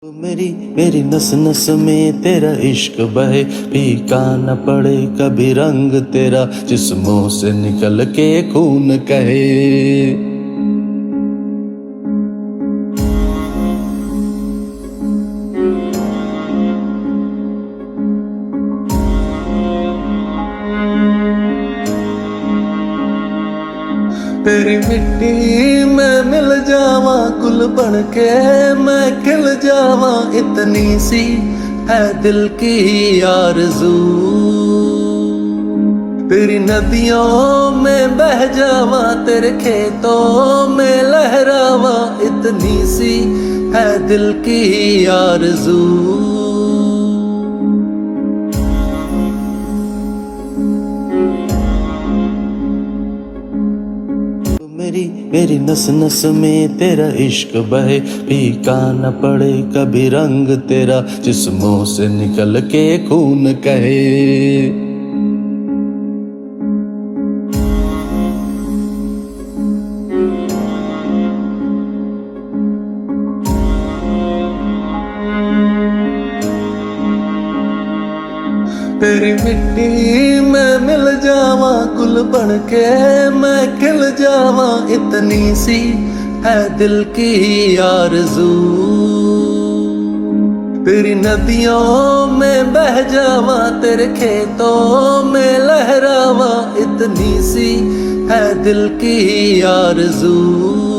मेरी मेरी नस नस में तेरा इश्क बहे, फीका न पड़े कभी रंग तेरा, जिस्मों से निकल के खून कहे। तेरी मिट्टी में मिल जावा, गुल बन के मैं खिल जावा, इतनी सी है दिल की आरज़ू। तेरी नदियों में बह जावा, तेरे खेतों में लहरावा, इतनी सी है दिल की आरज़ू। मेरी मेरी नस नस में तेरा इश्क बहे, फीका न पड़े कभी रंग तेरा, जिस्मों से निकल के खून कहे। तेरी मिट्टी में मिल जावा, गुल बन के मैं खिल जावा, इतनी सी है दिल की आरज़ू। तेरी नदियों में बह जावा, तेरे खेतों में लहरावा, इतनी सी है दिल की आरज़ू।